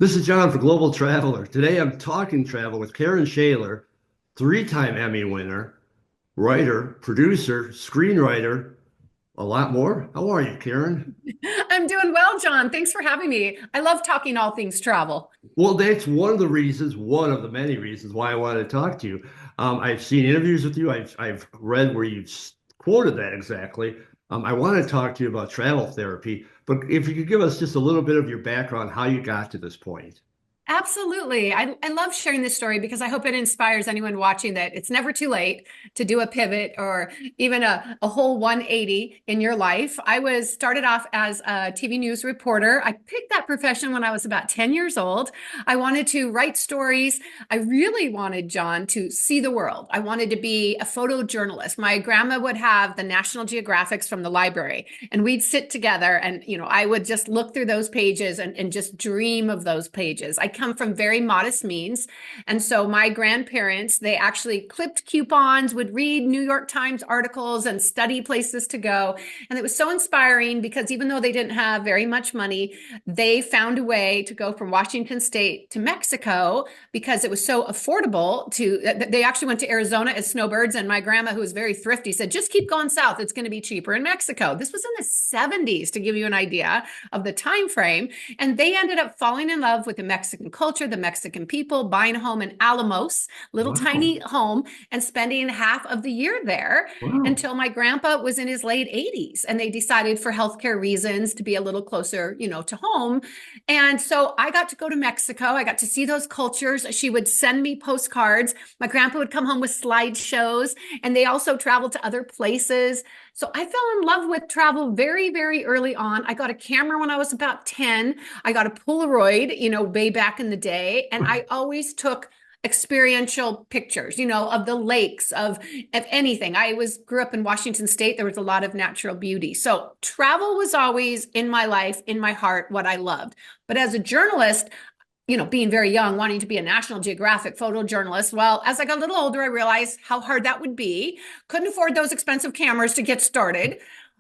This is John for Global Traveler. Today I'm talking travel with Karen Schaler, three-time Emmy winner, writer, producer, screenwriter, a lot more. How are you, Karen? I'm doing well, John. Thanks for having me. I love talking all things travel. Well, that's one of the reasons, one of the many reasons why I wanted to talk to you. I've seen interviews with you. I've read where you've quoted that exactly. I want to talk to you about travel therapy, but if you could give us just a little bit of your background, how you got to this point. Absolutely. I love sharing this story because I hope it inspires anyone watching that it's never too late to do a pivot or even a whole 180 in your life. I was started off as a TV news reporter. I picked that profession when I was about 10 years old. I wanted to write stories. I really wanted, John, to see the world. I wanted to be a photojournalist. My grandma would have the National Geographics from the library, and we'd sit together and, I would just look through those pages and just dream of those pages. I come from very modest means. And so my grandparents, they actually clipped coupons, would read New York Times articles and study places to go. And it was so inspiring because even though they didn't have very much money, they found a way to go from Washington State to Mexico because it was so affordable to, they actually went to Arizona as snowbirds. And my grandma, who was very thrifty, said, just keep going south. It's going to be cheaper in Mexico. This was in the 70s to give you an idea of the time frame. And they ended up falling in love with the Mexican culture, the Mexican people, buying a home in Alamos, little Wow. tiny home, and spending half of the year there Wow. until my grandpa was in his late 80s. And they decided for healthcare reasons to be a little closer, to home. And so I got to go to Mexico. I got to see those cultures. She would send me postcards. My grandpa would come home with slideshows, and they also traveled to other places. So I fell in love with travel very, very early on. I got a camera when I was about 10. I got a Polaroid, way back in the day. And I always took experiential pictures, of the lakes, of anything. I was grew up in Washington State. There was a lot of natural beauty. So travel was always in my life, in my heart, what I loved. But as a journalist, being very young, wanting to be a National Geographic photojournalist. Well, as I got a little older, I realized how hard that would be. Couldn't afford those expensive cameras to get started.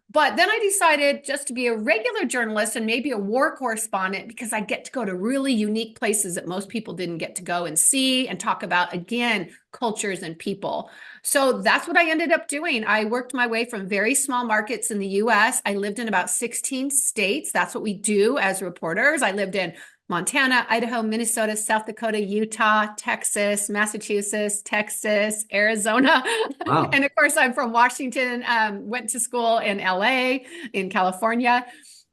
But then I decided just to be a regular journalist and maybe a war correspondent because I get to go to really unique places that most people didn't get to go and see and talk about, again, cultures and people. So that's what I ended up doing. I worked my way from very small markets in the US. I lived in about 16 states. That's what we do as reporters. I lived in Montana, Idaho, Minnesota, South Dakota, Utah, Texas, Massachusetts, Texas, Arizona. Wow. And of course, I'm from Washington, went to school in LA, in California.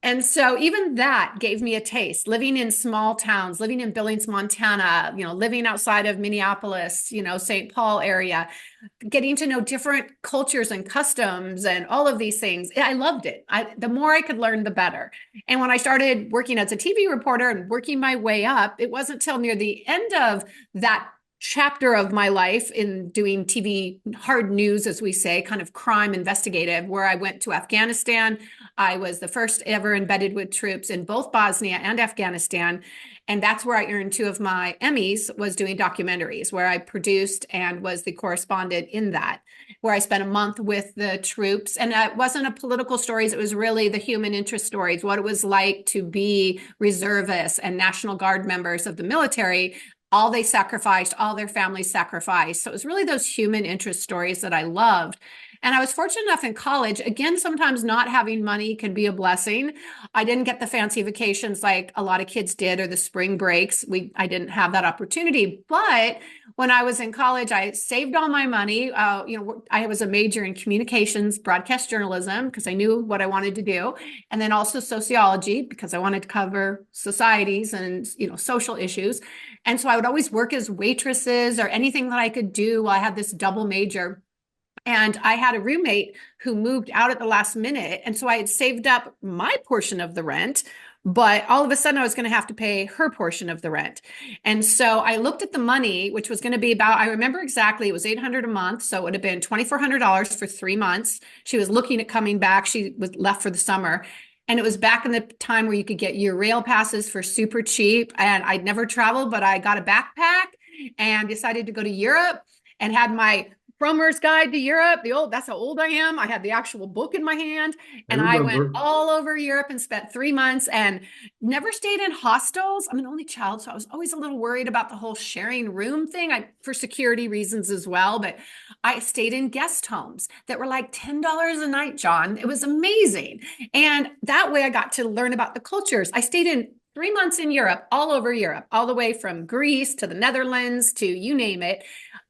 And so even that gave me a taste, living in small towns, living in Billings, Montana, living outside of Minneapolis, St. Paul area, getting to know different cultures and customs and all of these things. I loved it. The more I could learn, the better. And when I started working as a TV reporter and working my way up, it wasn't till near the end of that chapter of my life in doing TV hard news, as we say, kind of crime investigative, where I went to Afghanistan. I was the first ever embedded with troops in both Bosnia and Afghanistan. And that's where I earned two of my Emmys, was doing documentaries where I produced and was the correspondent in that, where I spent a month with the troops. And it wasn't a political stories. It was really the human interest stories, what it was like to be reservists and National Guard members of the military, all they sacrificed, all their families sacrificed. So it was really those human interest stories that I loved. And I was fortunate enough in college, again, sometimes not having money can be a blessing. I didn't get the fancy vacations like a lot of kids did, or the spring breaks. I didn't have that opportunity. But when I was in college, I saved all my money. I was a major in communications, broadcast journalism, because I knew what I wanted to do. And then also sociology, because I wanted to cover societies and, social issues. And so I would always work as waitresses or anything that I could do while I had this double major. And I had a roommate who moved out at the last minute. And so I had saved up my portion of the rent, but all of a sudden I was going to have to pay her portion of the rent. And so I looked at the money, which was going to be about, I remember exactly, it was $800 a month. So it would have been $2,400 for 3 months. She was looking at coming back. She was left for the summer. And it was back in the time where you could get your rail passes for super cheap. And I'd never traveled, but I got a backpack and decided to go to Europe and had my Crummer's Guide to Europe. That's how old I am. I had the actual book in my hand, I and I went remember. all over Europe and spent 3 months and never stayed in hostels. I'm an only child, so I was always a little worried about the whole sharing room thing, for security reasons as well. But I stayed in guest homes that were like $10 a night, John. It was amazing. And that way I got to learn about the cultures. I stayed in 3 months in Europe, all over Europe, all the way from Greece to the Netherlands to you name it.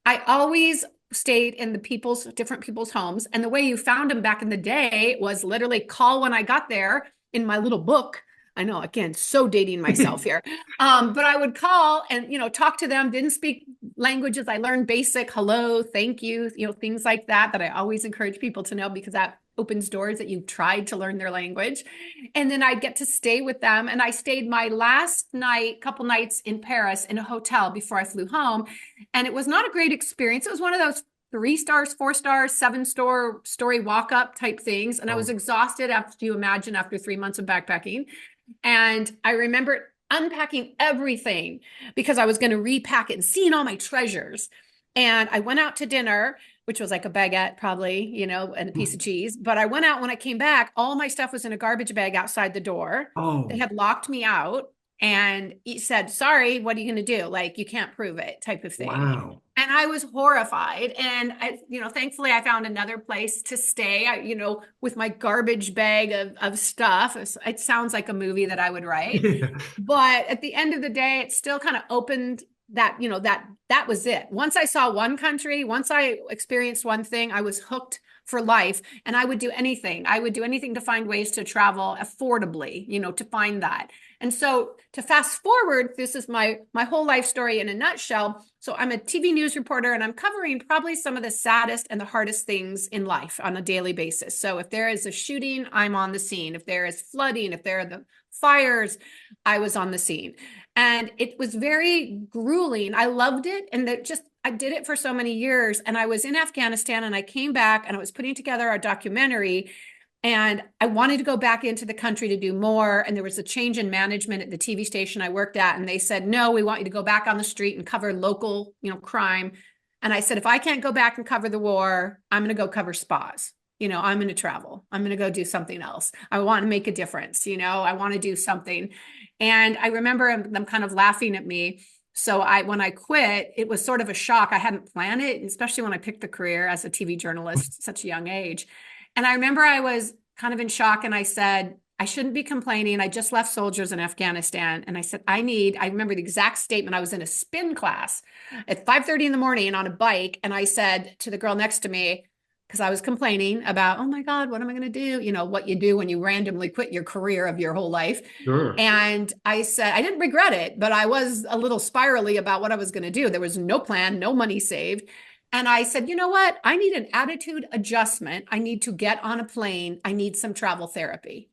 I always stayed in different people's homes. And the way you found them back in the day was literally call when I got there in my little book. I know, again, so dating myself here. But I would call and, talk to them, didn't speak languages. I learned basic hello, thank you, things like that I always encourage people to know because that opens doors that you've tried to learn their language. And then I'd get to stay with them. And I stayed my last couple nights in Paris in a hotel before I flew home. And it was not a great experience. It was one of those 3 stars, 4 stars, 7-story walk up type things. And I was Oh, exhausted after you imagine after 3 months of backpacking. And I remember unpacking everything because I was going to repack it and seeing all my treasures. And I went out to dinner, which was like a baguette, probably, and a piece of cheese. But I went out when I came back, all my stuff was in a garbage bag outside the door. They oh, had locked me out and he said, sorry, what are you going to do? Like, you can't prove it, type of thing. wow. And I was horrified. And thankfully I found another place to stay, with my garbage bag of stuff. It sounds like a movie that I would write. But at the end of the day, it still kind of opened that was it. Once I saw one country, once I experienced one thing, I was hooked for life. And I would do anything. I would do anything to find ways to travel affordably, to find that. And so to fast forward, this is my whole life story in a nutshell. So I'm a TV news reporter and I'm covering probably some of the saddest and the hardest things in life on a daily basis. So if there is a shooting, I'm on the scene. If there is flooding, if there are the fires, I was on the scene. And it was very grueling. I loved it. And I did it for so many years. And I was in Afghanistan and I came back and I was putting together a documentary and I wanted to go back into the country to do more. And there was a change in management at the TV station I worked at. And they said, no, we want you to go back on the street and cover local, crime. And I said, if I can't go back and cover the war, I'm going to go cover spas. I'm going to travel. I'm going to go do something else. I want to make a difference. I want to do something. And I remember them kind of laughing at me. So when I quit, it was sort of a shock. I hadn't planned it, especially when I picked the career as a TV journalist at such a young age. And I remember I was kind of in shock and I said, I shouldn't be complaining. I just left soldiers in Afghanistan. And I said, I remember the exact statement. I was in a spin class at 5:30 in the morning on a bike. And I said to the girl next to me, because I was complaining about, oh my God, what am I going to do? What you do when you randomly quit your career of your whole life. Sure. And I said, I didn't regret it, but I was a little spirally about what I was going to do. There was no plan, no money saved. And I said, you know what? I need an attitude adjustment. I need to get on a plane. I need some travel therapy.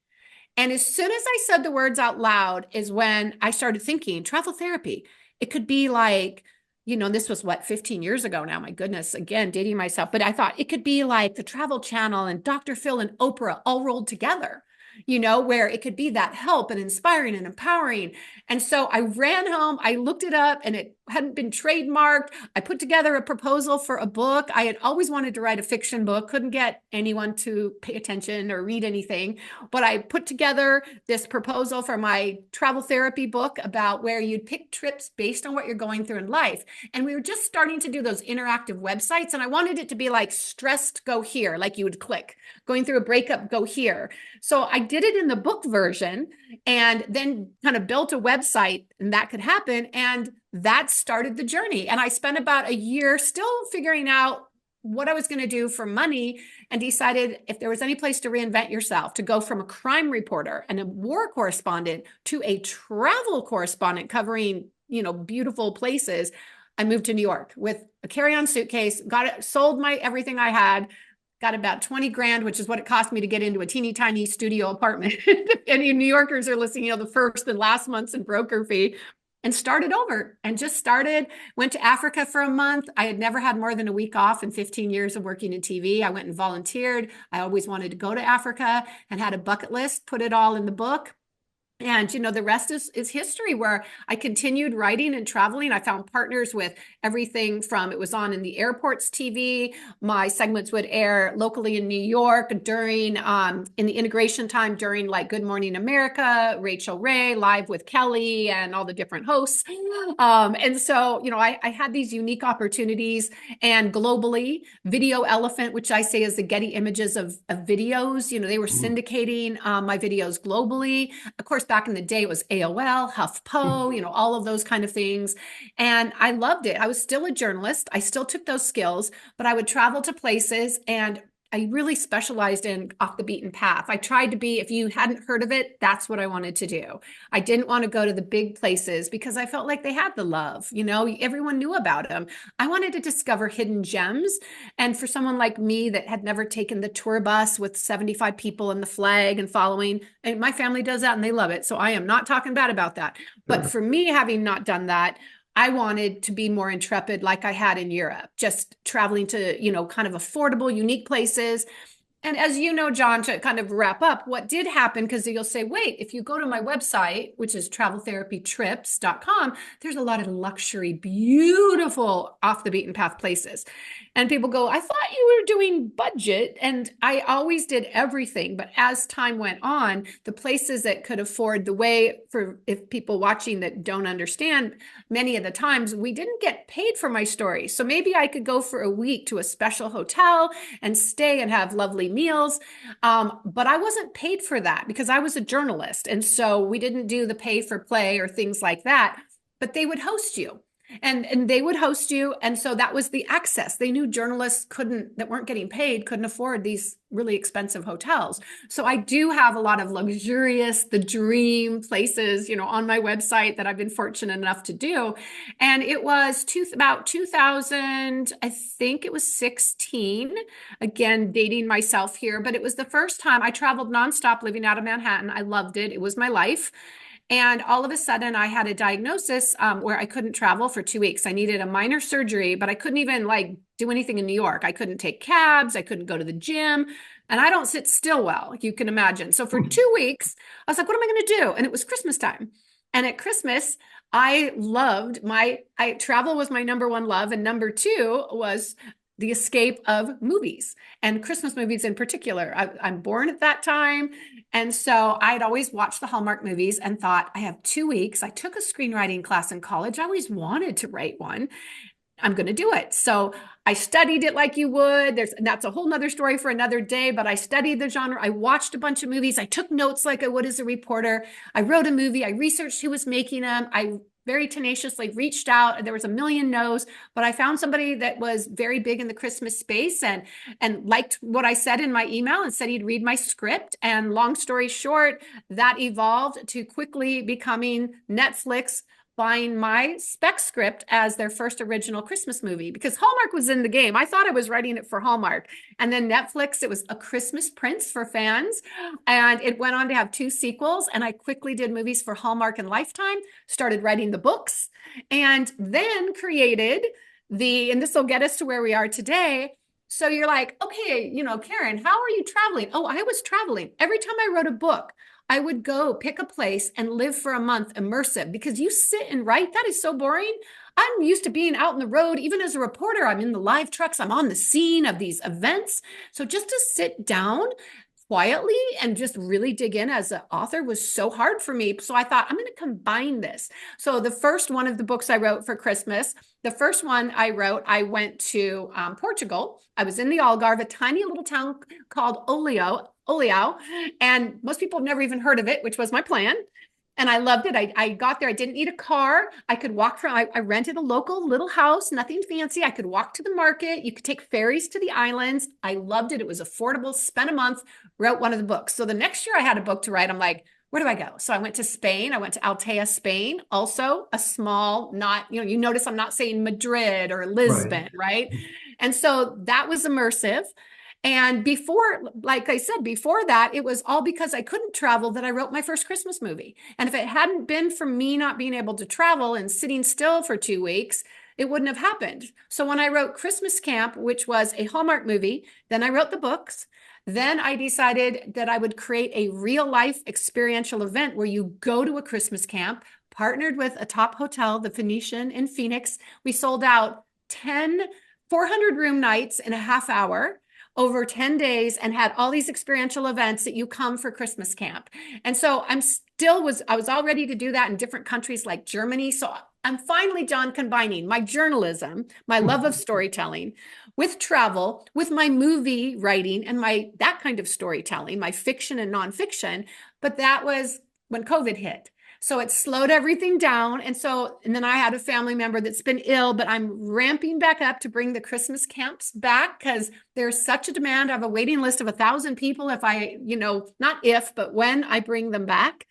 And as soon as I said the words out loud is when I started thinking travel therapy. It could be like, this was 15 years ago now, my goodness, again, dating myself. But I thought it could be like the Travel Channel and Dr. Phil and Oprah all rolled together, where it could be that help and inspiring and empowering. And so I ran home, I looked it up and it hadn't been trademarked. I put together a proposal for a book. I had always wanted to write a fiction book, couldn't get anyone to pay attention or read anything. But I put together this proposal for my travel therapy book about where you'd pick trips based on what you're going through in life. And we were just starting to do those interactive websites. And I wanted it to be like stressed, go here, like you would click. Going through a breakup, go here. So I did it in the book version and then kind of built a website and that could happen. And that started the journey. And I spent about a year still figuring out what I was going to do for money and decided if there was any place to reinvent yourself, to go from a crime reporter and a war correspondent to a travel correspondent covering, beautiful places. I moved to New York with a carry-on suitcase, sold everything I had, got about 20 grand, which is what it cost me to get into a teeny tiny studio apartment. If any New Yorkers are listening, the first and last months in broker fee, and started over and just went to Africa for a month. I had never had more than a week off in 15 years of working in TV. I went and volunteered. I always wanted to go to Africa and had a bucket list, put it all in the book. And, the rest is history, where I continued writing and traveling. I found partners with everything from, it was on in the airports TV. My segments would air locally in New York during, in the integration time during like Good Morning America, Rachel Ray, Live with Kelly, and all the different hosts. And so, I had these unique opportunities, and globally, Video Elephant, which I say is the Getty Images of videos, they were Mm. syndicating my videos globally. Of course, back in the day, it was AOL, HuffPo, all of those kind of things. And I loved it. I was still a journalist. I still took those skills, but I would travel to places, and I really specialized in off the beaten path. I tried to be, if you hadn't heard of it, that's what I wanted to do. I didn't want to go to the big places because I felt like they had the love, everyone knew about them. I wanted to discover hidden gems. And for someone like me that had never taken the tour bus with 75 people and the flag and following, and my family does that and they love it. So I am not talking bad about that. But Sure. for me, having not done that, I wanted to be more intrepid like I had in Europe, just traveling to, kind of affordable, unique places. And as you know, John, to kind of wrap up, what did happen, because you'll say, wait, if you go to my website, which is traveltherapytrips.com, there's a lot of luxury, beautiful off the beaten path places. And people go, I thought you were doing budget. And I always did everything. But as time went on, the places that could afford, the way, for if people watching that don't understand, many of the times we didn't get paid for my story. So maybe I could go for a week to a special hotel and stay and have lovely meals. But I wasn't paid for that because I was a journalist. And so we didn't do the pay for play or things like that, but they would host you. And they would host you. And so that was the access. They knew journalists that weren't getting paid, couldn't afford these really expensive hotels. So I do have a lot of luxurious, the dream places, on my website that I've been fortunate enough to do. And it was about 2000, I think it was 16, again, dating myself here, but it was the first time I traveled nonstop living out of Manhattan. I loved it. It was my life. And all of a sudden, I had a diagnosis where I couldn't travel for 2 weeks. I needed a minor surgery, but I couldn't even like do anything in New York. I couldn't take cabs. I couldn't go to the gym. And I don't sit still well, you can imagine. So for 2 weeks, I was like, what am I going to do? And it was Christmas time. And at Christmas, I loved travel was my number one love. And number two was the escape of movies, and Christmas movies in particular. I'm born at that time. And so I'd always watched the Hallmark movies and thought, I have 2 weeks. I took a screenwriting class in college. I always wanted to write one. I'm going to do it. So I studied it like you would. That's a whole nother story for another day, but I studied the genre. I watched a bunch of movies. I took notes like I would as a reporter. I wrote a movie. I researched who was making them. I very tenaciously reached out. There was a million no's, but I found somebody that was very big in the Christmas space and liked what I said in my email and said he'd read my script. And long story short, that evolved to quickly becoming Netflix buying my spec script as their first original Christmas movie, because Hallmark was in the game. I thought I was writing it for Hallmark. And then Netflix, it was A Christmas Prince for fans. And it went on to have 2 sequels. And I quickly did movies for Hallmark and Lifetime, started writing the books, and then created and this will get us to where we are today. So you're like, okay, Karen, how are you traveling? Oh, I was traveling. Every time I wrote a book, I would go pick a place and live for a month immersive, because you sit and write. That is so boring. I'm used to being out on the road. Even as a reporter, I'm in the live trucks. I'm on the scene of these events. So just to sit down quietly and just really dig in as an author was so hard for me. So I thought, I'm going to combine this. So the first one of the books I wrote for Christmas, the first one I wrote, I went to Portugal. I was in the Algarve, a tiny little town called Oleo, and most people have never even heard of it, which was my plan. And I loved it. I got there. I didn't need a car. I could walk from, I rented a local little house, nothing fancy. I could walk to the market. You could take ferries to the islands. I loved it. It was affordable. Spent a month, wrote one of the books. So the next year I had a book to write. I'm like, where do I go? So I went to Spain. I went to Altea, Spain. Also a small, not, you notice I'm not saying Madrid or Right. Lisbon, right? And so that was immersive. And before, like I said, before that, it was all because I couldn't travel that I wrote my first Christmas movie. And if it hadn't been for me not being able to travel and sitting still for 2 weeks, it wouldn't have happened. So when I wrote Christmas Camp, which was a Hallmark movie, then I wrote the books. Then I decided that I would create a real life experiential event where you go to a Christmas camp, partnered with a top hotel, the Phoenician in Phoenix. We sold out 10 400 room nights in a half hour over 10 days and had all these experiential events that you come for Christmas camp. And so I was all ready to do that in different countries like Germany. So I'm finally, John, combining my journalism, my love of storytelling with travel, with my movie writing and my that kind of storytelling, my fiction and nonfiction. But that was when COVID hit. So it slowed everything down. And then I had a family member that's been ill, but I'm ramping back up to bring the Christmas camps back because there's such a demand. I have a waiting list of 1,000 people if I, not if, but when I bring them back.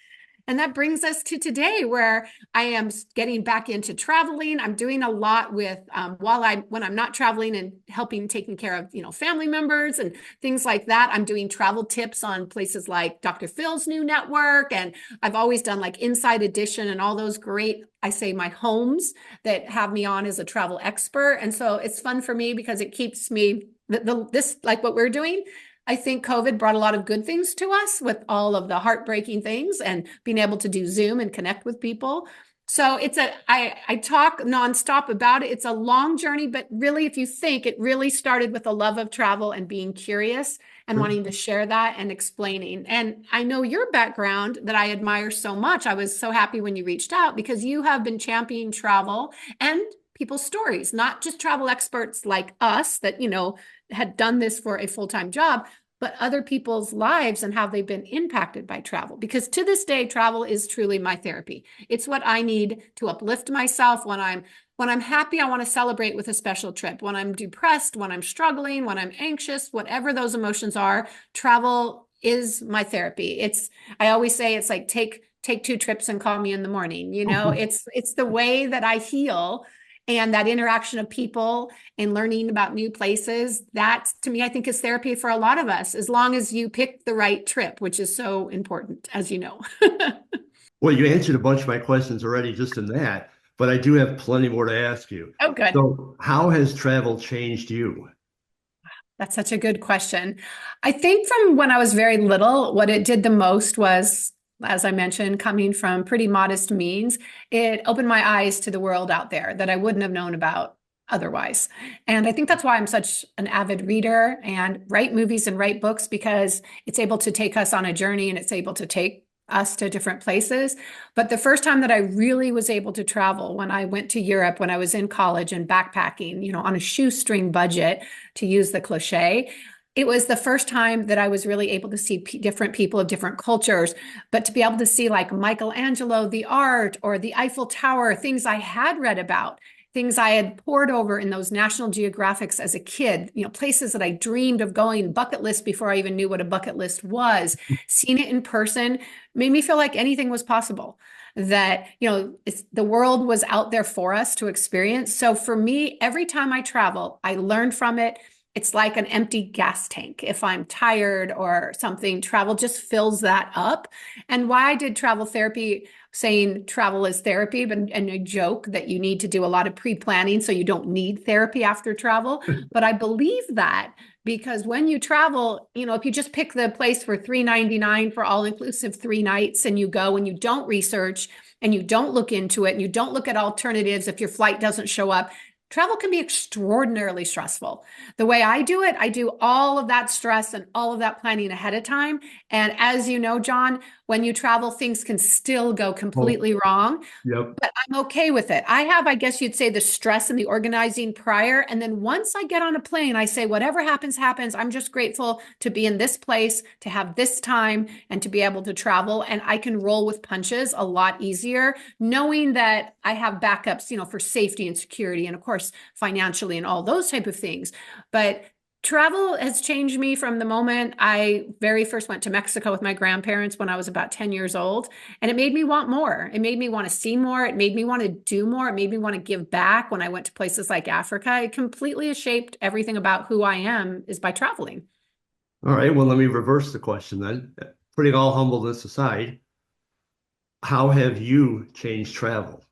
And that brings us to today, where I am getting back into traveling. I'm doing a lot with when I'm not traveling and helping taking care of family members and things like that. I'm doing travel tips on places like Dr. Phil's new network, and I've always done like Inside Edition and all those great, I say, my homes that have me on as a travel expert. And so it's fun for me because it keeps me this like what we're doing. I think COVID brought a lot of good things to us with all of the heartbreaking things and being able to do Zoom and connect with people. So I talk nonstop about it. It's a long journey, but really, if you think, it really started with a love of travel and being curious and wanting to share that and explaining. And I know your background that I admire so much. I was so happy when you reached out because you have been championing travel and people's stories, not just travel experts like us that, had done this for a full-time job, but other people's lives and how they've been impacted by travel. Because to this day, travel is truly my therapy. It's what I need to uplift myself when I'm happy. I want to celebrate with a special trip. When I'm depressed, when I'm struggling, when I'm anxious, whatever those emotions are, travel is my therapy. I always say it's like take 2 trips and call me in the morning. It's the way that I heal, and that interaction of people and learning about new places, that to me, I think is therapy for a lot of us, as long as you pick the right trip, which is so important, as you know. Well, you answered a bunch of my questions already just in that, but I do have plenty more to ask you. Oh, good. So, how has travel changed you? That's such a good question. I think from when I was very little, what it did the most was, as I mentioned, coming from pretty modest means, it opened my eyes to the world out there that I wouldn't have known about otherwise. And I think that's why I'm such an avid reader and write movies and write books, because it's able to take us on a journey and it's able to take us to different places. But the first time that I really was able to travel, when I went to Europe, when I was in college and backpacking, on a shoestring budget, to use the cliche, it was the first time that I was really able to see different people of different cultures, but to be able to see like Michelangelo, the art, or the Eiffel Tower, things I had read about, things I had pored over in those National Geographics as a kid, places that I dreamed of going, bucket list before I even knew what a bucket list was. Seeing it in person made me feel like anything was possible, that, the world was out there for us to experience. So for me, every time I travel, I learn from it. It's like an empty gas tank. If I'm tired or something, travel just fills that up. And why I did travel therapy, saying travel is therapy, and a joke that you need to do a lot of pre-planning so you don't need therapy after travel. But I believe that because when you travel, if you just pick the place for $3.99 for all-inclusive 3 nights and you go and you don't research and you don't look into it and you don't look at alternatives if your flight doesn't show up, travel can be extraordinarily stressful. The way I do it, I do all of that stress and all of that planning ahead of time. And as you know, John, when you travel, things can still go Oh, completely wrong, yep. but I'm okay with it. I have, I guess you'd say, the stress and the organizing prior. And then once I get on a plane, I say, whatever happens, happens. I'm just grateful to be in this place, to have this time, and to be able to travel. And I can roll with punches a lot easier, knowing that I have backups, for safety and security, and of course, financially and all those type of things. But travel has changed me from the moment I very first went to Mexico with my grandparents when I was about 10 years old. And it made me want more. It made me want to see more. It made me want to do more. It made me want to give back when I went to places like Africa. It completely has shaped everything about who I am is by traveling. All right. Well, let me reverse the question then. Putting all humbleness aside, how have you changed travel?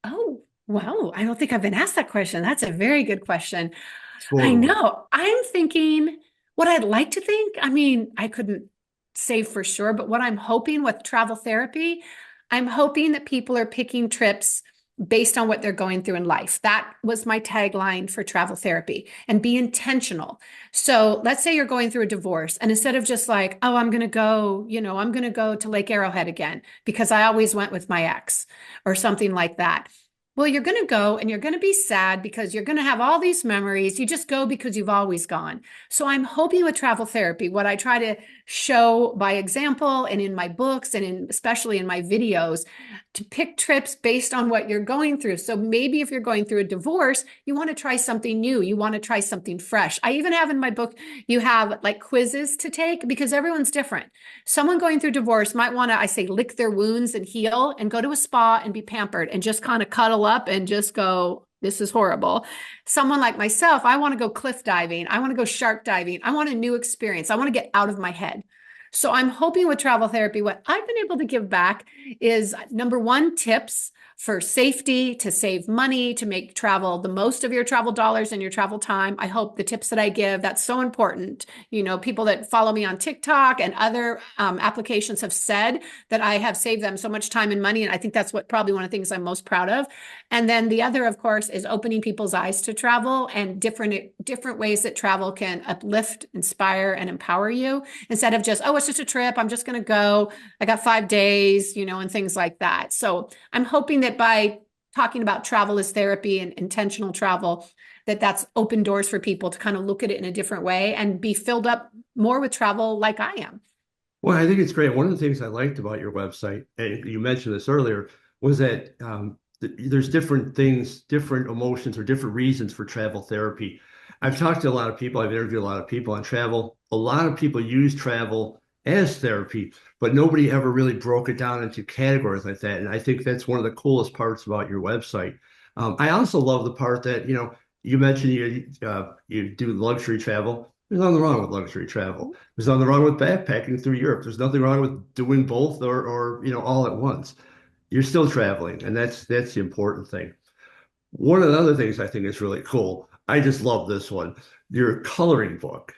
Oh, wow. I don't think I've been asked that question. That's a very good question. I Totally. know. I'm thinking What I'd like to think, I mean, I couldn't say for sure, but what I'm hoping with travel therapy, I'm hoping that people are picking trips based on what they're going through in life. That was my tagline for travel therapy, and be intentional. So let's say you're going through a divorce, and instead of just like, oh, I'm going to go, I'm going to go to Lake Arrowhead again because I always went with my ex or something like that. Well, you're going to go and you're going to be sad because you're going to have all these memories. You just go because you've always gone. So I'm hoping with travel therapy, what I try to show by example and in my books and especially in my videos, to pick trips based on what you're going through. So maybe if you're going through a divorce, you want to try something new. You want to try something fresh. I even have in my book, you have like quizzes to take because everyone's different. Someone going through divorce might want to, I say, lick their wounds and heal and go to a spa and be pampered and just kind of cuddle up and just go, this is horrible. Someone like myself, I want to go cliff diving. I want to go shark diving. I want a new experience. I want to get out of my head. So I'm hoping with travel therapy, what I've been able to give back is number one, tips for safety, to save money, to make travel the most of your travel dollars and your travel time. I hope the tips that I give, that's so important. People that follow me on TikTok and other applications have said that I have saved them so much time and money. And I think that's what probably one of the things I'm most proud of. And then the other, of course, is opening people's eyes to travel and different ways that travel can uplift, inspire, and empower you instead of just, oh, it's just a trip. I'm just going to go. I got 5 days, and things like that. So I'm hoping that by talking about travel as therapy and intentional travel, that's open doors for people to kind of look at it in a different way and be filled up more with travel like I am. Well, I think it's great. One of the things I liked about your website, and you mentioned this earlier, was that there's different things, different emotions, or different reasons for travel therapy. I've talked to a lot of people, I've interviewed a lot of people on travel. A lot of people use travel as therapy, but nobody ever really broke it down into categories like that. And I think that's one of the coolest parts about your website. I also love the part that, you mentioned you do luxury travel. There's nothing wrong with luxury travel. There's nothing wrong with backpacking through Europe. There's nothing wrong with doing both or all at once. You're still traveling, and that's the important thing. One of the other things I think is really cool. I just love this one. Your coloring book.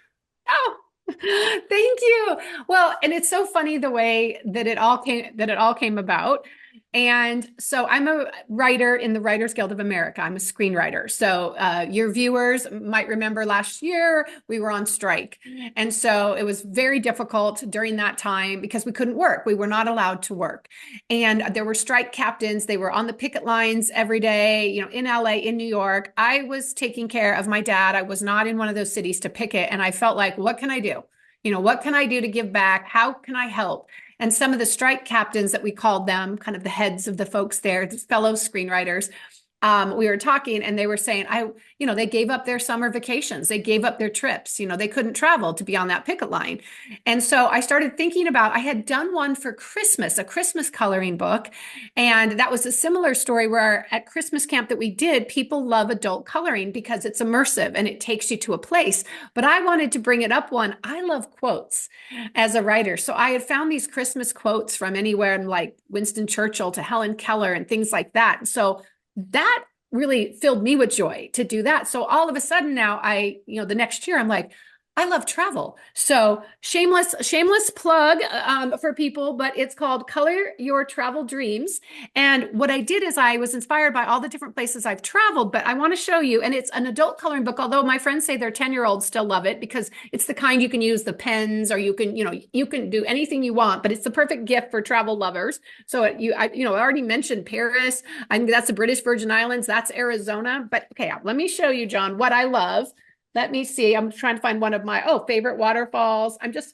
Oh, thank you. Well, and it's so funny the way that it all came about. And so I'm a writer in the Writers Guild of America. I'm a screenwriter. So your viewers might remember last year we were on strike. And so it was very difficult during that time because we couldn't work. We were not allowed to work. And there were strike captains. They were on the picket lines every day, in LA, in New York. I was taking care of my dad. I was not in one of those cities to picket. And I felt like, what can I do? What can I do to give back? How can I help? And some of the strike captains that we called them, kind of the heads of the folks there, the fellow screenwriters, we were talking and they were saying, they gave up their summer vacations. They gave up their trips. They couldn't travel to be on that picket line. And so I started thinking I had done one for Christmas, a Christmas coloring book. And that was a similar story where at Christmas camp that we did, people love adult coloring because it's immersive and it takes you to a place. But I wanted to bring it up one. I love quotes as a writer. So I had found these Christmas quotes from anywhere from like Winston Churchill to Helen Keller and things like that. So that really filled me with joy to do that. So all of a sudden now the next year I'm like, I love travel. So shameless plug for people, but it's called Color Your Travel Dreams. And what I did is I was inspired by all the different places I've traveled, but I want to show you, and it's an adult coloring book, although my friends say their 10-year-olds still love it because it's the kind you can use the pens or you can do anything you want, but it's the perfect gift for travel lovers. So I already mentioned Paris. I think that's the British Virgin Islands. That's Arizona. But okay, let me show you, John, what I love. Let me see. I'm trying to find one of my favorite waterfalls. I get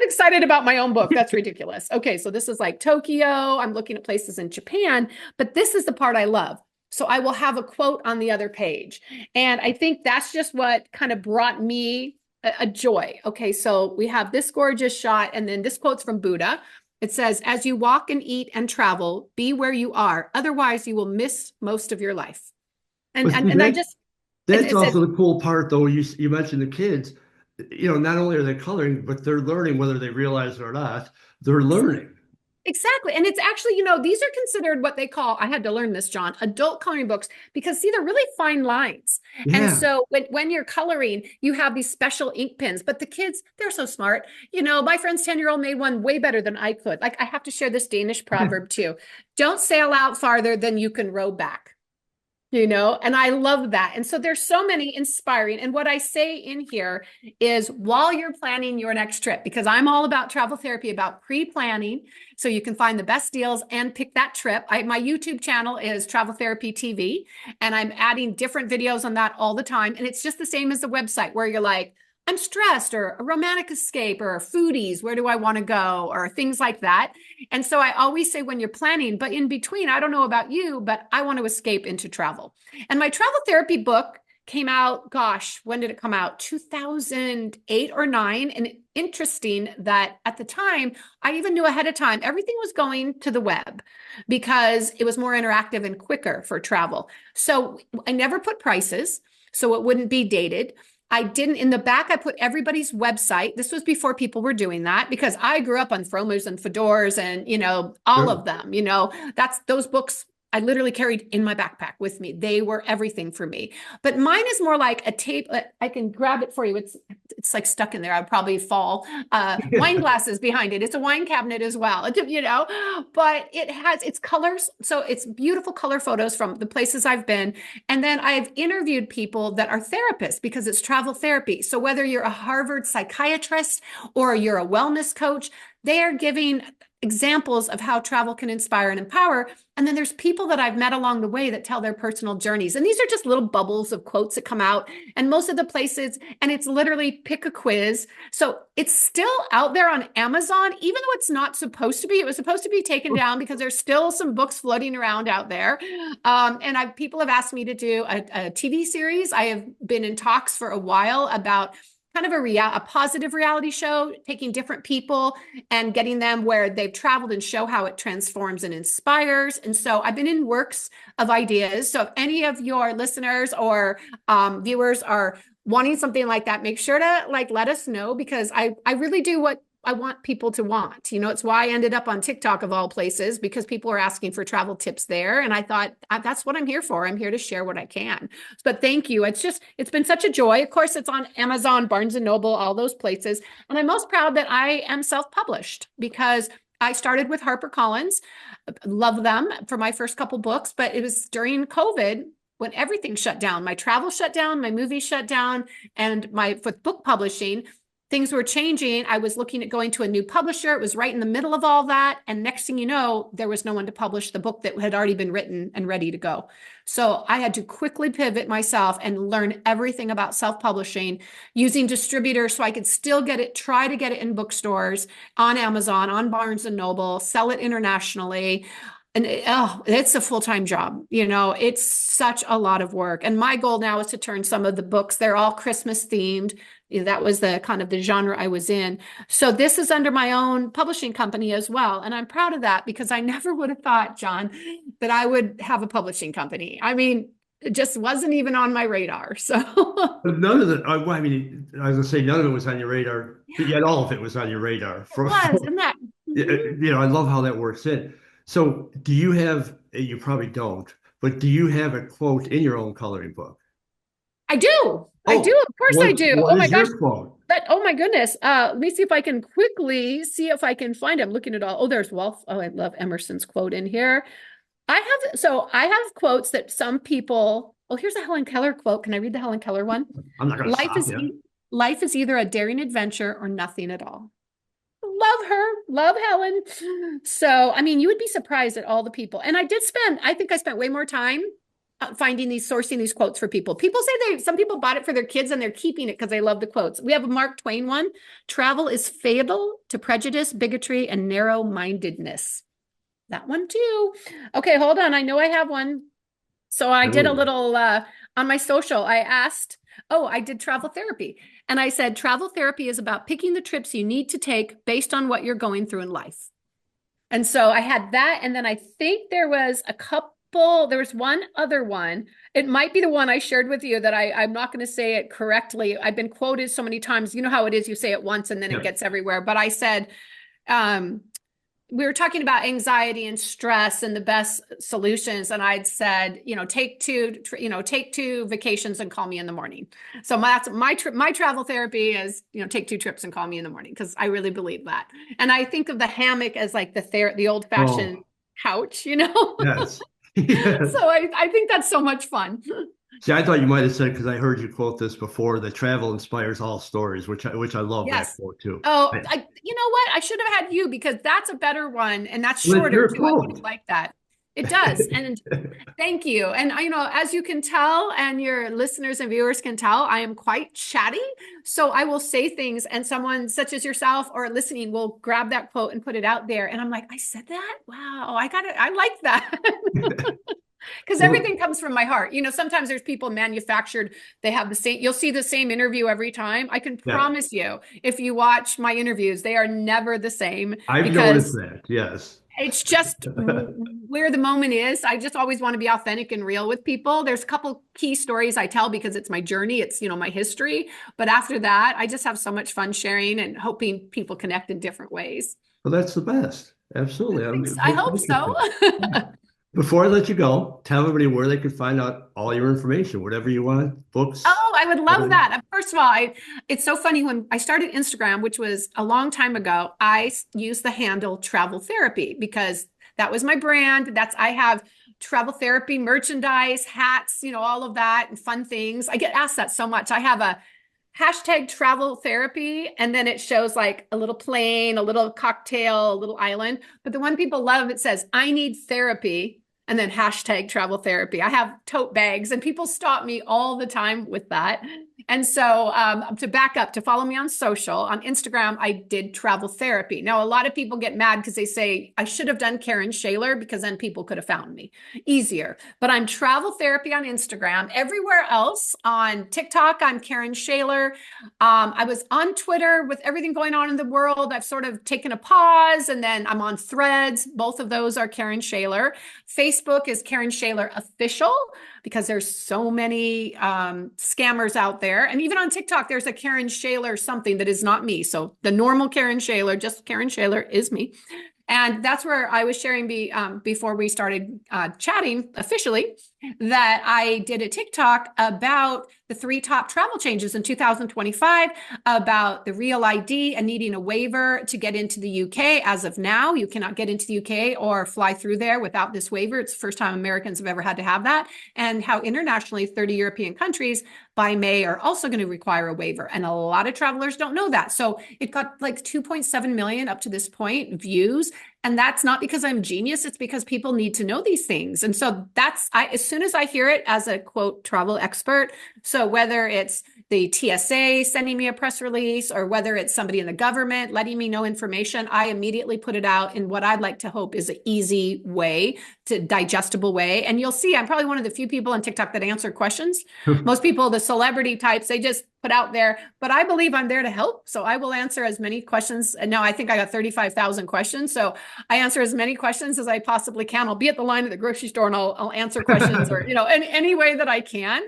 excited about my own book. That's ridiculous. Okay, so this is like Tokyo. I'm looking at places in Japan, but this is the part I love. So I will have a quote on the other page. And I think that's just what kind of brought me a joy. Okay, so we have this gorgeous shot, and then this quote's from Buddha. It says, "As you walk and eat and travel, be where you are. Otherwise, you will miss most of your life." And But and, see, and I just that's it says, also the cool part, though. You mentioned the kids. Not only are they coloring, but they're learning whether they realize it or not. They're learning. Exactly. And it's actually, these are considered what they call, I had to learn this, John, adult coloring books, because see, they're really fine lines. And Yeah. so when you're coloring, you have these special ink pens, but the kids, they're so smart. My friend's 10-year-old made one way better than I could. Like I have to share this Danish proverb too. Don't sail out farther than you can row back. And I love that. And so there's so many inspiring. And what I say in here is while you're planning your next trip, because I'm all about travel therapy, about pre-planning, so you can find the best deals and pick that trip. My YouTube channel is Travel Therapy TV, and I'm adding different videos on that all the time. And it's just the same as the website where you're like, I'm stressed, or a romantic escape, or foodies, where do I want to go, or things like that. And so I always say when you're planning, but in between, I don't know about you, but I want to escape into travel. And my travel therapy book came out, gosh, when did it come out? 2008 or 9. And interesting that at the time, I even knew ahead of time, everything was going to the web because it was more interactive and quicker for travel. So I never put prices, so it wouldn't be dated. I didn't, in the back, I put everybody's website. This was before people were doing that because I grew up on Fromers and Fedoras and, all Sure. of them, that's those books I literally carried in my backpack with me. They were everything for me. But mine is more like a tape. I can grab it for you. It's like stuck in there. I'd probably fall. Wine glasses behind it. It's a wine cabinet as well, but it's colors. So it's beautiful color photos from the places I've been. And then I've interviewed people that are therapists because it's travel therapy. So whether you're a Harvard psychiatrist or you're a wellness coach, they are giving examples of how travel can inspire and empower. And then there's people that I've met along the way that tell their personal journeys. And these are just little bubbles of quotes that come out. And most of the places, and it's literally pick a quiz. So it's still out there on Amazon, even though it's not supposed to be. It was supposed to be taken down because there's still some books floating around out there. And people have asked me to do a TV series. I have been in talks for a while about kind of a positive reality show, taking different people and getting them where they've traveled and show how it transforms and inspires. And so I've been in works of ideas. So if any of your listeners or viewers are wanting something like that, make sure to let us know, because I really do what I want people to want. It's why I ended up on TikTok of all places, because people are asking for travel tips there. And I thought that's what I'm here for. I'm here to share what I can. But thank you. It's been such a joy. Of course, it's on Amazon, Barnes and Noble, all those places. And I'm most proud that I am self-published because I started with HarperCollins. Love them for my first couple books, but it was during COVID when everything shut down. My travel shut down, my movie shut down, and my with book publishing, things were changing. I was looking at going to a new publisher. It was right in the middle of all that. And next thing you know, there was no one to publish the book that had already been written and ready to go. So I had to quickly pivot myself and learn everything about self-publishing using distributors so I could still try to get it in bookstores, on Amazon, on Barnes and Noble, sell it internationally. And it's a full-time job. It's such a lot of work. And my goal now is to turn some of the books, they're all Christmas themed. That was the kind of the genre I was in. So this is under my own publishing company as well. And I'm proud of that because I never would have thought, John, that I would have a publishing company. I mean, it just wasn't even on my radar. So But none of it, I mean, I was gonna say none of it was on your radar, but yet all of it was on your radar. it was, and that. Mhm. I love how that works in. So do you have, you probably don't, but do you have a quote in your own coloring book? I do. I do. Oh, Of course I do. what Oh my is gosh. your quote? Oh my goodness. Let me see if I can quickly see if I can find it. I'm looking at all. Oh, there's Wealth. Oh, I love Emerson's quote in here. I have quotes that some people, oh, here's a Helen Keller quote. Can I read the Helen Keller one? I'm not gonna Life stop is you. life is either a daring adventure or nothing at all. Love her. Love Helen. So, I mean, you would be surprised at all the people. And I think I spent way more time sourcing these quotes for people. People say some people bought it for their kids and they're keeping it because they love the quotes. We have a Mark Twain one. Travel is fatal to prejudice, bigotry, and narrow-mindedness. That one too. Okay, hold on. I know I have one. So I did a Ooh. little on my social. I did travel therapy. And I said, travel therapy is about picking the trips you need to take based on what you're going through in life. And so I had that. And then I think there was one other one. It might be the one I shared with you that I'm not going to say it correctly. I've been quoted so many times. You know how it is. You say it once and then it Yeah. gets everywhere. But I said, um, we were talking about anxiety and stress and the best solutions. And I'd said, take two vacations and call me in the morning. So my travel therapy is, take two trips and call me in the morning, because I really believe that. And I think of the hammock as like the old fashioned Oh, couch. yes. Yes. So I think that's so much fun. See, I thought you might have said, because I heard you quote this before, that travel inspires all stories, which I love that Yes. quote too. Oh, you know what? I should have had you, because that's a better one, and that's Well, it's shorter your too. I really quote. like that. It does. And thank you. And as you can tell, and your listeners and viewers can tell, I am quite chatty. So I will say things, and someone such as yourself or listening will grab that quote and put it out there. And I'm like, I said that? Wow, I got it. I like that. Because Well, everything comes from my heart. Sometimes there's people manufactured, they have the same, you'll see the same interview every time. I can yeah, promise you, if you watch my interviews, they are never the same, I've noticed because that. Yes. it's just where the moment is. I just always want to be authentic and real with people. There's a couple key stories I tell because it's my journey, it's, my history. But after that, I just have so much fun sharing and hoping people connect in different ways. Well, that's the best. Absolutely. I hope Thank you so. for that. Before I let you go, tell everybody where they can find out all your information, whatever you want, books. Oh, I would love whatever. that. First of all, it's so funny, when I started Instagram, which was a long time ago, I used the handle travel therapy, because that was my brand. I have travel therapy merchandise, hats, all of that, and fun things. I get asked that so much. I have a hashtag travel therapy, and then it shows like a little plane, a little cocktail, a little island. But the one people love, it says, I need therapy, and then hashtag travel therapy. I have tote bags, and people stop me all the time with that. And so, to back up, to follow me on social, on Instagram, I did travel therapy. Now, a lot of people get mad because they say I should have done Karen Schaler, because then people could have found me easier. But I'm travel therapy on Instagram. Everywhere else, on TikTok, I'm Karen Schaler. I was on Twitter with everything going on in the world. I've sort of taken a pause, and then I'm on Threads. Both of those are Karen Schaler. Facebook is Karen Schaler Official, because there's so many scammers out there. And even on TikTok, there's a Karen Schaler something that is not me. So the normal Karen Schaler, just Karen Schaler, is me. And that's where I was sharing before we started chatting officially, that I did a TikTok about the 3 top travel changes in 2025, about the Real ID and needing a waiver to get into the UK. As of now, you cannot get into the UK or fly through there without this waiver. It's the first time Americans have ever had to have that. And how internationally 30 European countries by May are also going to require a waiver. And a lot of travelers don't know that. So it got like 2.7 million up to this point views. And that's not because I'm genius. It's because people need to know these things. And so as soon as I hear it, as a quote travel expert, so whether it's the TSA sending me a press release, or whether it's somebody in the government letting me know information, I immediately put it out in what I'd like to hope is an easy way, to digestible way. And you'll see, I'm probably one of the few people on TikTok that answer questions. Most people, the celebrity types, they just put out there, but I believe I'm there to help. So I will answer as many questions. And now I think I got 35,000 questions. So I answer as many questions as I possibly can. I'll be at the line at the grocery store, and I'll answer questions, or, any way that I can.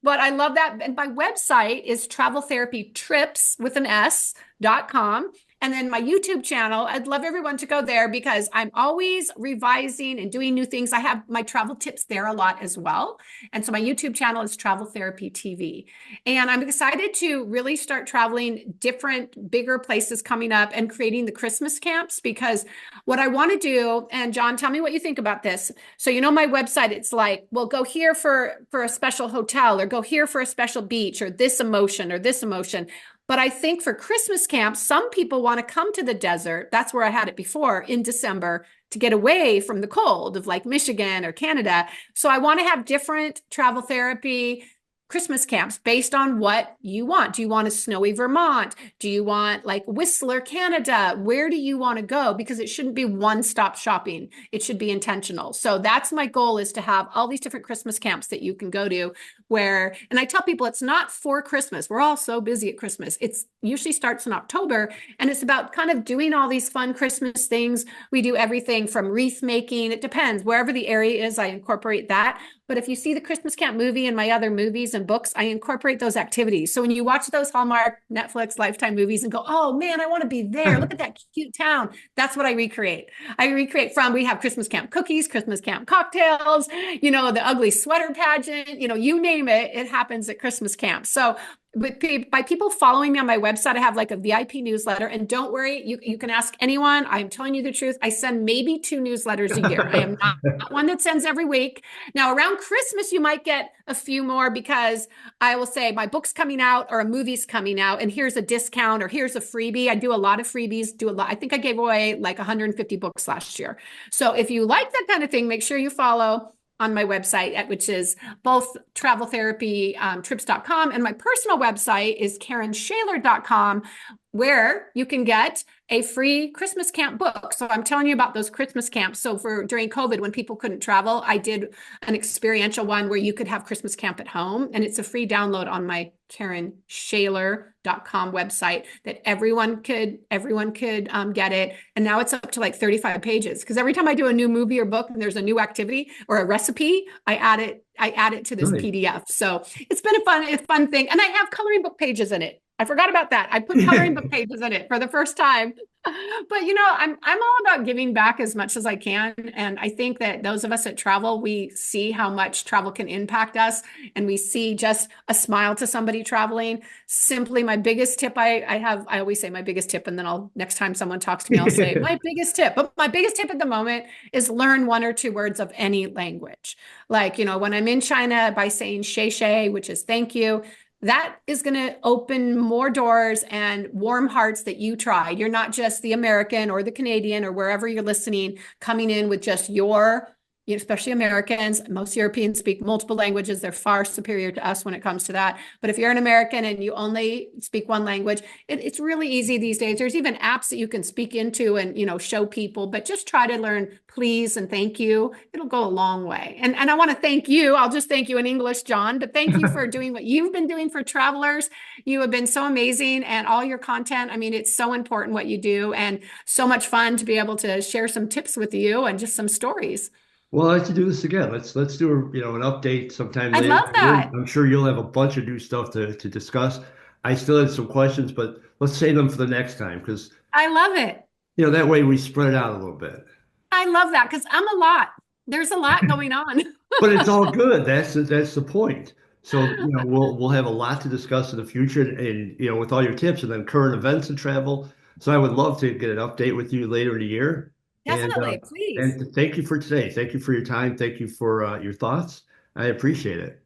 But I love that. And my website is traveltherapytrips with an S.com. And then my YouTube channel, I'd love everyone to go there, because I'm always revising and doing new things. I have my travel tips there a lot as well. And so my YouTube channel is Travel Therapy TV. And I'm excited to really start traveling different, bigger places coming up, and creating the Christmas camps, because what I want to do, and John, tell me what you think about this. So, my website, it's like, well, go here for a special hotel, or go here for a special beach, or this emotion or this emotion. But I think for Christmas camp, some people want to come to the desert. That's where I had it before, in December, to get away from the cold of like Michigan or Canada. So I want to have different travel therapy Christmas camps based on what you want. Do you want a snowy Vermont? Do you want like Whistler, Canada? Where do you want to go? Because it shouldn't be one-stop shopping. It should be intentional. So that's my goal, is to have all these different Christmas camps that you can go to, and I tell people it's not for Christmas. We're all so busy at Christmas. It's usually starts in October, and it's about kind of doing all these fun Christmas things. We do everything from wreath making. It depends. Wherever the area is, I incorporate that. But if you see the Christmas Camp movie and my other movies and and books, I incorporate those activities. So when you watch those Hallmark, Netflix, Lifetime movies and go, oh man, I want to be there. Look at that cute town. That's what I recreate. I recreate from, we have Christmas camp cookies, Christmas camp cocktails, the ugly sweater pageant, you name it, it happens at Christmas camp. So by people following me on my website, I have like a VIP newsletter. And don't worry, you can ask anyone. I'm telling you the truth. I send maybe 2 newsletters a year. I am not one that sends every week. Now, around Christmas, you might get a few more because I will say my book's coming out or a movie's coming out, and here's a discount or here's a freebie. I do a lot of freebies, I think I gave away like 150 books last year. So if you like that kind of thing, make sure you follow on my website, which is both travel therapy trips.com, and my personal website is karenschaler.com, where you can get a free Christmas camp book. So I'm telling you about those Christmas camps. So during COVID, when people couldn't travel, I did an experiential one where you could have Christmas camp at home, and it's a free download on my karenschaler.com website that everyone could get it. And now it's up to like 35 pages, because every time I do a new movie or book and there's a new activity or a recipe, I add it to this Nice. PDF. So it's been a fun thing. And I have coloring book pages in it. I forgot about that. I put coloring book pages in it for the first time. But I'm all about giving back as much as I can. And I think that those of us that travel, we see how much travel can impact us. And we see just a smile to somebody traveling. Simply my biggest tip I always say my biggest tip, and then next time someone talks to me, I'll say my biggest tip. But my biggest tip at the moment is learn 1 or 2 words of any language. Like, when I'm in China, by saying shay shay, which is thank you, that is going to open more doors and warm hearts that you tried. You're not just the American or the Canadian or wherever you're listening, coming in with just especially Americans. Most Europeans speak multiple languages. They're far superior to us when it comes to that. But if you're an American and you only speak one language, it's really easy these days. There's even apps that you can speak into and, show people, but just try to learn please and thank you. It'll go a long way. And I want to thank you. I'll just thank you in English, John, but thank you for doing what you've been doing for travelers. You have been so amazing, and all your content. I mean, it's so important what you do, and so much fun to be able to share some tips with you and just some stories. Well, I'd like to do this again. Let's do an update sometime I later. love that. I'm sure you'll have a bunch of new stuff to discuss. I still have some questions, but let's save them for the next time because I love it. that way we spread it out a little bit. I love that because there's a lot going on. But it's all good. That's the point. So, we'll have a lot to discuss in the future, and with all your tips and then current events and travel. So I would love to get an update with you later in the year. And Definitely, please. thank you for today. Thank you for your time. Thank you for your thoughts. I appreciate it.